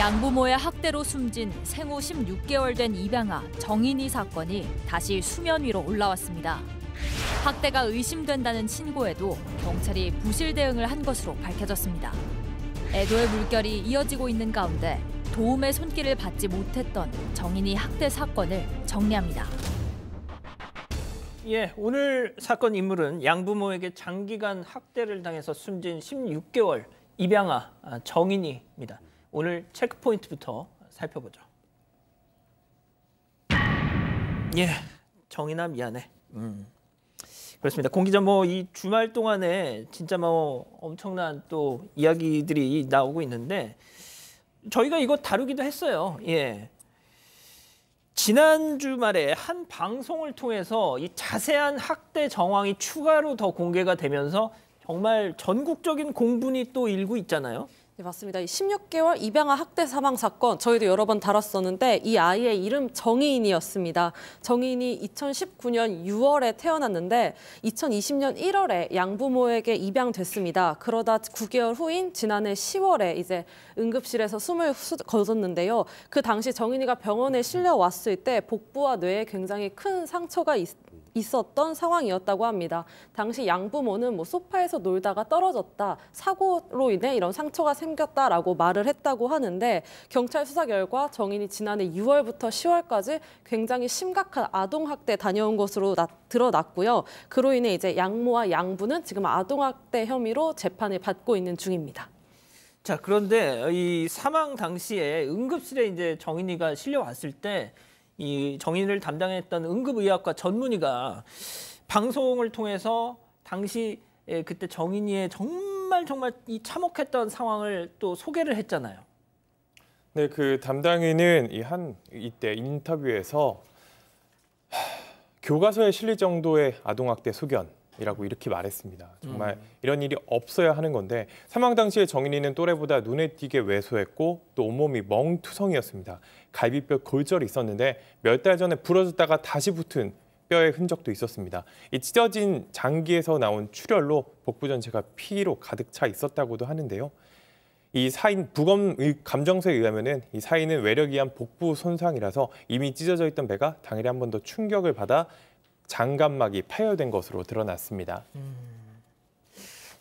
양부모의 학대로 숨진 생후 16개월 된 입양아 정인이 사건이 다시 수면 위로 올라왔습니다. 학대가 의심된다는 신고에도 경찰이 부실 대응을 한 것으로 밝혀졌습니다. 애도의 물결이 이어지고 있는 가운데 도움의 손길을 받지 못했던 정인이 학대 사건을 정리합니다. 예, 오늘 사건 인물은 양부모에게 장기간 학대를 당해서 숨진 16개월 입양아 정인이입니다. 오늘 체크포인트부터 살펴보죠. 예, 정인아 미안해. 그렇습니다. 공 기자, 이 주말 동안에 진짜 엄청난 또 이야기들이 나오고 있는데 저희가 이거 다루기도 했어요. 예. 지난 주말에 한 방송을 통해서 이 자세한 학대 정황이 추가로 더 공개가 되면서 정말 전국적인 공분이 또 일고 있잖아요. 네, 맞습니다. 이 16개월 입양아 학대 사망 사건 저희도 여러 번 다뤘었는데 이 아이의 이름 정인이었습니다. 정인이 2019년 6월에 태어났는데 2020년 1월에 양부모에게 입양됐습니다. 그러다 9개월 후인 지난해 10월에 이제 응급실에서 숨을 거뒀는데요. 그 당시 정인이가 병원에 실려왔을 때 복부와 뇌에 굉장히 큰 상처가 있었던 상황이었다고 합니다. 당시 양부모는 소파에서 놀다가 떨어졌다, 사고로 인해 이런 상처가 생겼다라고 말을 했다고 하는데 경찰 수사 결과 정인이 지난해 6월부터 10월까지 굉장히 심각한 아동학대 다녀온 것으로 드러났고요. 그로 인해 이제 양모와 양부는 지금 아동학대 혐의로 재판을 받고 있는 중입니다. 자, 그런데 이 사망 당시에 응급실에 이제 정인이가 실려왔을 때 이 정인을 담당했던 응급의학과 전문의가 방송을 통해서 당시 그때 정인이의 정말 이 참혹했던 상황을 또 소개를 했잖아요. 네, 그 담당인은 이때 인터뷰에서 교과서에 실릴 정도의 아동학대 소견이라고 이렇게 말했습니다. 정말 이런 일이 없어야 하는 건데 사망 당시에 정인이는 또래보다 눈에 띄게 왜소했고 또 온몸이 멍투성이었습니다. 갈비뼈 골절이 있었는데 몇 달 전에 부러졌다가 다시 붙은 뼈의 흔적도 있었습니다. 이 찢어진 장기에서 나온 출혈로 복부 전체가 피로 가득 차 있었다고도 하는데요. 이 사인 부검 감정서에 의하면은 이 사인은 외력이 한 복부 손상이라서 이미 찢어져 있던 배가 당일에 한 번 더 충격을 받아 장갑막이 파열된 것으로 드러났습니다.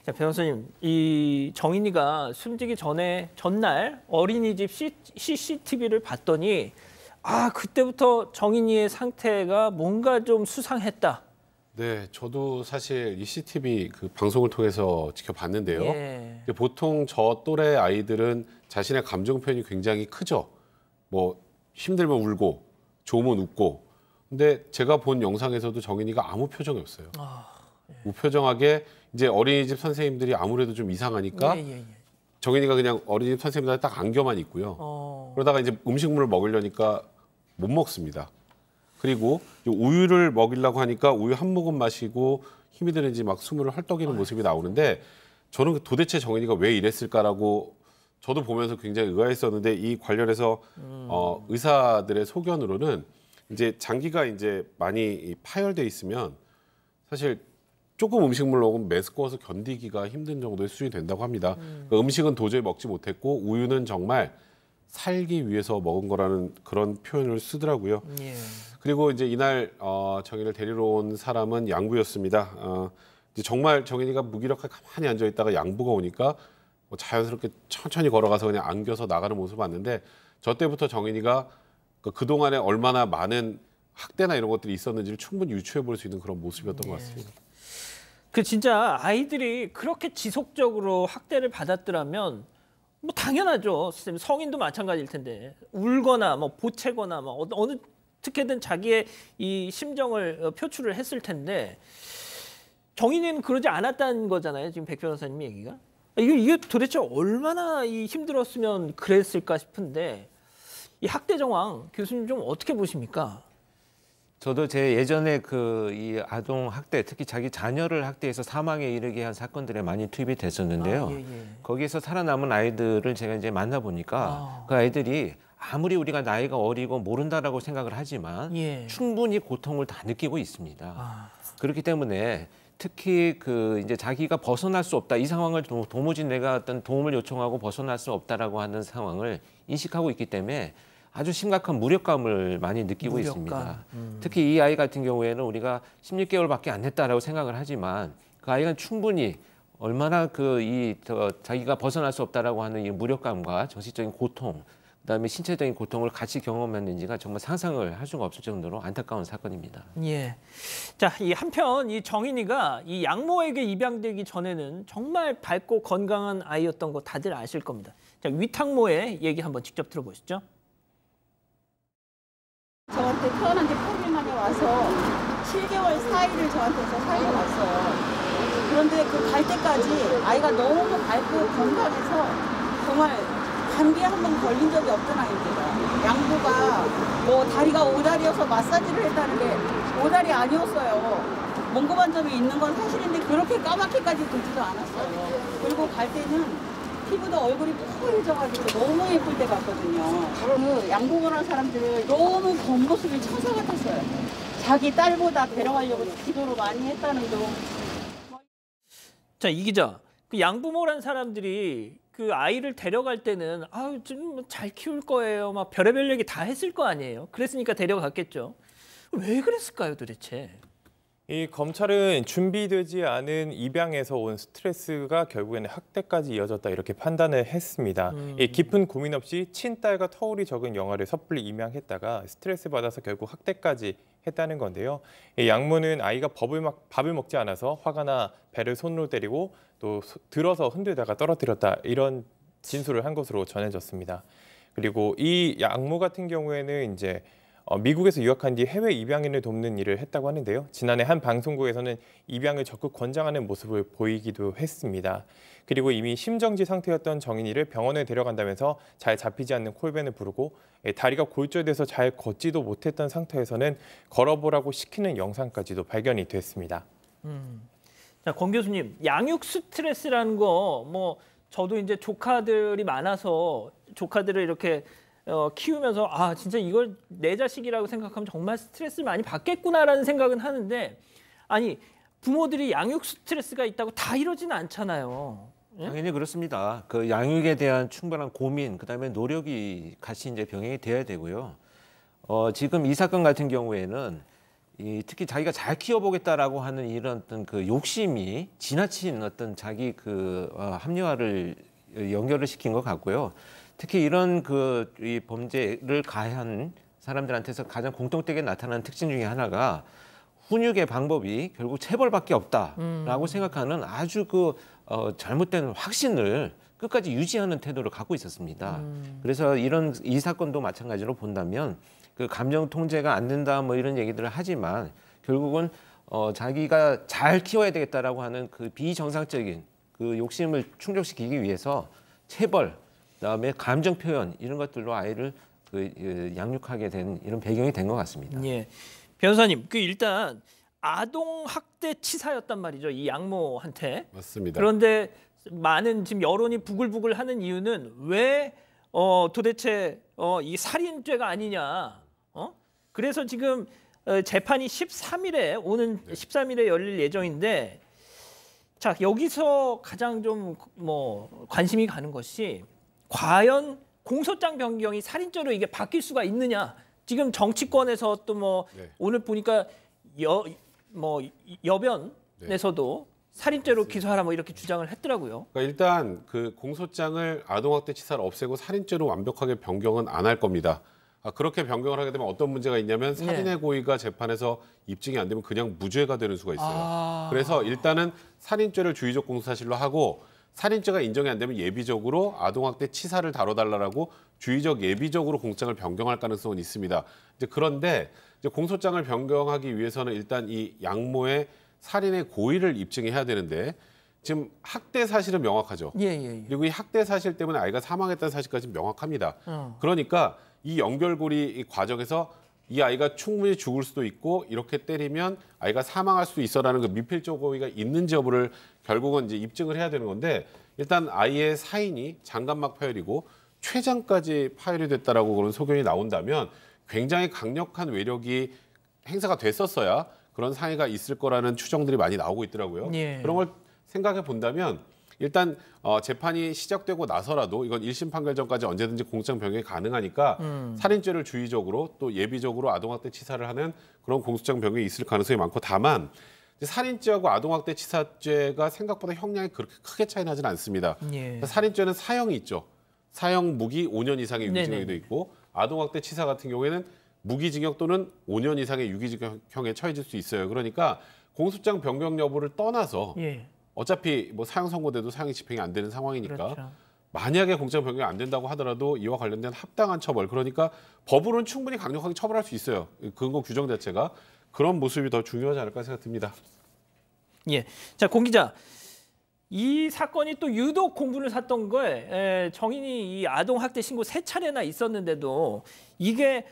자, 변호사님, 이 정인이가 숨지기 전날 어린이집 CCTV를 봤더니 그때부터 정인이의 상태가 뭔가 좀 수상했다. 네, 저도 사실 이 CCTV 그 방송을 통해서 지켜봤는데요. 예. 보통 저 또래 아이들은 자신의 감정 표현이 굉장히 크죠. 힘들면 울고, 좋으면 웃고. 근데 제가 본 영상에서도 정인이가 아무 표정이 없어요. 무표정하게 이제 어린이집 선생님들이 아무래도 좀 이상하니까 정인이가 그냥 어린이집 선생님들 딱 안겨만 있고요. 그러다가 이제 음식물을 먹으려니까 못 먹습니다. 그리고 우유를 먹이려고 하니까 우유 한 모금 마시고 힘이 드는지 막 숨을 헐떡이는 모습이 나오는데 저는 도대체 정인이가 왜 이랬을까라고 저도 보면서 굉장히 의아했었는데 이 관련해서 의사들의 소견으로는 이제 장기가 이제 많이 파열돼 있으면 사실 조금 음식물 먹으면 메스꺼워서 견디기가 힘든 정도의 수준이 된다고 합니다. 그러니까 음식은 도저히 먹지 못했고 우유는 정말 살기 위해서 먹은 거라는 그런 표현을 쓰더라고요. 예. 그리고 이제 이날 정인을 데리러 온 사람은 양부였습니다. 이제 정말 정인이가 무기력하게 가만히 앉아 있다가 양부가 오니까 자연스럽게 천천히 걸어가서 그냥 안겨서 나가는 모습을 봤는데 저 때부터 정인이가 그동안에 얼마나 많은 학대나 이런 것들이 있었는지를 충분히 유추해 볼 수 있는 그런 모습이었던 것 같습니다. 진짜 아이들이 그렇게 지속적으로 학대를 받았더라면 당연하죠. 성인도 마찬가지일 텐데 울거나 보채거나 어떻게든 자기의 이 심정을 표출을 했을 텐데 정인이는 그러지 않았다는 거잖아요. 지금 백 변호사님 얘기가. 이게 도대체 얼마나 힘들었으면 그랬을까 싶은데 이 학대 정황 교수님 좀 어떻게 보십니까? 저도 제 예전에 이 아동 학대, 특히 자기 자녀를 학대해서 사망에 이르게 한 사건들에 많이 투입이 됐었는데요. 거기에서 살아남은 아이들을 제가 이제 만나보니까 그 아이들이 아무리 우리가 나이가 어리고 모른다라고 생각을 하지만 충분히 고통을 다 느끼고 있습니다. 그렇기 때문에 특히 그 이제 자기가 벗어날 수 없다 이 상황을 도무지 내가 어떤 도움을 요청하고 벗어날 수 없다라고 하는 상황을 인식하고 있기 때문에 아주 심각한 무력감을 많이 느끼고 있습니다. 특히 이 아이 같은 경우에는 우리가 16개월밖에 안 됐다라고 생각을 하지만 그 아이가 충분히 얼마나 자기가 벗어날 수 없다라고 하는 이 무력감과 정신적인 고통, 그다음에 신체적인 고통을 같이 경험했는지가 정말 상상을 할 수가 없을 정도로 안타까운 사건입니다. 예. 자, 이 한편 이 정인이가 이 양모에게 입양되기 전에는 정말 밝고 건강한 아이였던 거 다들 아실 겁니다. 자, 위탁모의 얘기 한번 직접 들어보시죠. 저한테 태어난 지 8일 만에 와서 7개월 사이를 저한테서 살고 왔어요. 그런데 그 갈 때까지 아이가 너무 밝고 건강해서 정말 감기에 한 번 걸린 적이 없던 아이입니다. 양부가 뭐 다리가 오다리여서 마사지를 했다는 게 오다리 아니었어요. 몽고반점이 있는 건 사실인데 그렇게 까맣게까지 굴지도 않았어요. 그리고 갈 때는 피부도 얼굴이 푸해져가지고 너무 예쁠 때 갔거든요. 그 양부모라는 사람들 너무 겉모습이 천사 같았어요. 자기 딸보다 데려가려고 기도를 많이 했다는 둥. 자, 이 기자, 그 양부모란 사람들이 그 아이를 데려갈 때는 좀 잘 키울 거예요. 막 별의별 얘기 다 했을 거 아니에요. 그랬으니까 데려갔겠죠. 왜 그랬을까요, 도대체? 이 검찰은 준비되지 않은 입양에서 온 스트레스가 결국에는 학대까지 이어졌다 이렇게 판단을 했습니다. 이 깊은 고민 없이 친딸과 터울이 적은 영아를 섣불리 입양했다가 스트레스 받아서 결국 학대까지 했다는 건데요. 이 양모는 아이가 밥을 먹지 않아서 화가 나 배를 손으로 때리고 또 들어서 흔들다가 떨어뜨렸다 이런 진술을 한 것으로 전해졌습니다. 그리고 이 양모 같은 경우에는 이제 미국에서 유학한 뒤 해외 입양인을 돕는 일을 했다고 하는데요. 지난해 한 방송국에서는 입양을 적극 권장하는 모습을 보이기도 했습니다. 그리고 이미 심정지 상태였던 정인이를 병원에 데려간다면서 잘 잡히지 않는 콜벤을 부르고 다리가 골절돼서 잘 걷지도 못했던 상태에서는 걸어보라고 시키는 영상까지도 발견이 됐습니다. 자, 권 교수님, 양육 스트레스라는 거 저도 이제 조카들이 많아서 조카들을 이렇게 키우면서 진짜 이걸 내 자식이라고 생각하면 정말 스트레스를 많이 받겠구나라는 생각은 하는데 아니 부모들이 양육 스트레스가 있다고 다 이러지는 않잖아요. 예? 당연히 그렇습니다. 그 양육에 대한 충분한 고민, 그다음에 노력이 같이 이제 병행이 돼야 되고요. 지금 이 사건 같은 경우에는 특히 자기가 잘 키워보겠다라고 하는 이런 어떤 그 욕심이 지나친 어떤 자기 합리화를 연결을 시킨 것 같고요. 특히 이런 이 범죄를 가한 사람들한테서 가장 공통되게 나타나는 특징 중에 하나가 훈육의 방법이 결국 체벌밖에 없다라고 생각하는 아주 잘못된 확신을 끝까지 유지하는 태도를 갖고 있었습니다. 그래서 이 사건도 마찬가지로 본다면 그 감정 통제가 안 된다 이런 얘기들을 하지만 결국은 자기가 잘 키워야 되겠다라고 하는 그 비정상적인 그 욕심을 충족시키기 위해서 체벌, 그다음에 감정 표현 이런 것들로 아이를 양육하게 된 이런 배경이 된 것 같습니다. 예, 변호사님, 일단 아동 학대 치사였단 말이죠, 이 양모한테. 맞습니다. 그런데 많은 지금 여론이 부글부글하는 이유는 왜 도대체 이 살인죄가 아니냐? 그래서 지금 재판이 13일에 오는 13일에 열릴 예정인데, 자 여기서 가장 좀 관심이 가는 것이 과연 공소장 변경이 살인죄로 이게 바뀔 수가 있느냐? 지금 정치권에서 또 네. 오늘 보니까 여변에서도 살인죄로 기소하라 이렇게 주장을 했더라고요. 그러니까 일단 그 공소장을 아동학대치사를 없애고 살인죄로 완벽하게 변경은 안 할 겁니다. 그렇게 변경을 하게 되면 어떤 문제가 있냐면 살인의 고의가 재판에서 입증이 안 되면 그냥 무죄가 되는 수가 있어요. 그래서 일단은 살인죄를 주의적 공소사실로 하고 살인죄가 인정이 안 되면 예비적으로 아동학대 치사를 다뤄달라고 주의적 예비적으로 공소장을 변경할 가능성은 있습니다. 그런데 공소장을 변경하기 위해서는 일단 이 양모의 살인의 고의를 입증해야 되는데 지금 학대 사실은 명확하죠. 예. 그리고 이 학대 사실 때문에 아이가 사망했다는 사실까지 명확합니다. 그러니까 이 연결고리 과정에서 이 아이가 충분히 죽을 수도 있고 이렇게 때리면 아이가 사망할 수도 있어라는 그 미필적 고의가 있는지 여부를 결국은 이제 입증을 해야 되는 건데 일단 아이의 사인이 장갑막 파열이고 췌장까지 파열이 됐다라고 그런 소견이 나온다면 굉장히 강력한 외력이 행사가 됐었어야 그런 상해가 있을 거라는 추정들이 많이 나오고 있더라고요. 예. 그런 걸 생각해 본다면 일단 재판이 시작되고 나서라도 이건 1심 판결 전까지 언제든지 공소장 변경이 가능하니까 살인죄를 주의적으로 또 예비적으로 아동학대 치사를 하는 그런 공소장 변경이 있을 가능성이 많고, 다만 살인죄하고 아동학대 치사죄가 생각보다 형량이 그렇게 크게 차이 나진 않습니다. 예. 살인죄는 사형이 있죠. 사형 무기 5년 이상의 유기징역이 네네. 있고, 아동학대 치사 같은 경우에는 무기징역 또는 5년 이상의 유기징역형에 처해질 수 있어요. 그러니까 공소장 변경 여부를 떠나서 예. 어차피 뭐 사형 선고돼도 사형이 집행이 안 되는 상황이니까 그렇죠. 만약에 공소장 변경이 안 된다고 하더라도 이와 관련된 합당한 처벌, 그러니까 법으로는 충분히 강력하게 처벌할 수 있어요. 근거 규정 자체가 그런 모습이 더 중요하지 않을까 생각됩니다. 예. 자, 공 기자. 이 사건이 또 유독 공분을 샀던 거에 정인이 이 아동 학대 신고 3차례나 있었는데도 이게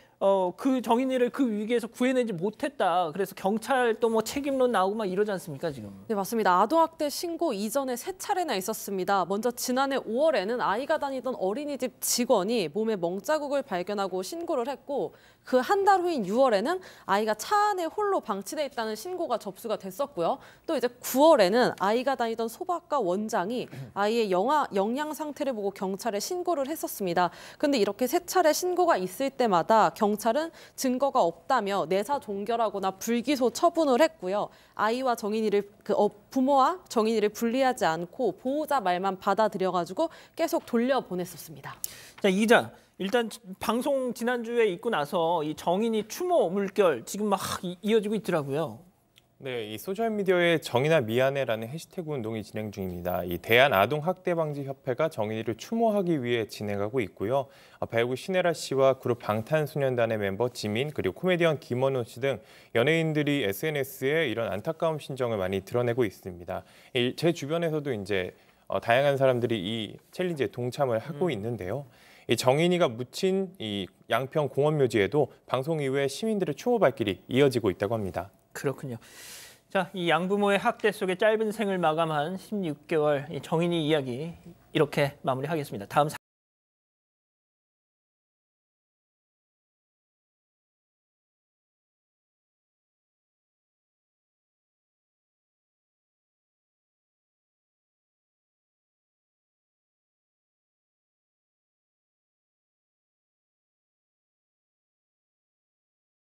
그 정인이를 그 위기에서 구해내지 못했다. 그래서 경찰도 뭐 책임론 나오고 막 이러지 않습니까, 지금? 네, 맞습니다. 아동학대 신고 이전에 3차례나 있었습니다. 먼저 지난해 5월에는 아이가 다니던 어린이집 직원이 몸에 멍자국을 발견하고 신고를 했고, 그 한 달 후인 6월에는 아이가 차 안에 홀로 방치돼 있다는 신고가 접수가 됐었고요. 또 이제 9월에는 아이가 다니던 소박과 원장이 아이의 영양 상태를 보고 경찰에 신고를 했었습니다. 근데 이렇게 3차례 신고가 있을 때마다 경찰은 증거가 없다며 내사 종결하거나 불기소 처분을 했고요. 아이와 정인이를 부모와 정인이를 분리하지 않고 보호자 말만 받아들여가지고 계속 돌려보냈었습니다. 자, 이 기자. 일단 방송 지난주에 있고 나서 이 정인이 추모 물결 지금 막 이어지고 있더라고요. 네, 이 소셜미디어에 정인아 미안해라는 해시태그 운동이 진행 중입니다. 이 대한아동학대방지협회가 정인이를 추모하기 위해 진행하고 있고요. 배우 신혜라 씨와 그룹 방탄소년단의 멤버 지민, 그리고 코미디언 김원호 씨 등 연예인들이 SNS에 이런 안타까운 심정을 많이 드러내고 있습니다. 제 주변에서도 이제 다양한 사람들이 이 챌린지에 동참을 하고 있는데요. 이 정인이가 묻힌 이 양평 공원묘지에도 방송 이후에 시민들의 추모 발길이 이어지고 있다고 합니다. 그렇군요. 자, 이 양부모의 학대 속에 짧은 생을 마감한 16개월 이 정인이 이야기 이렇게 마무리하겠습니다. 다음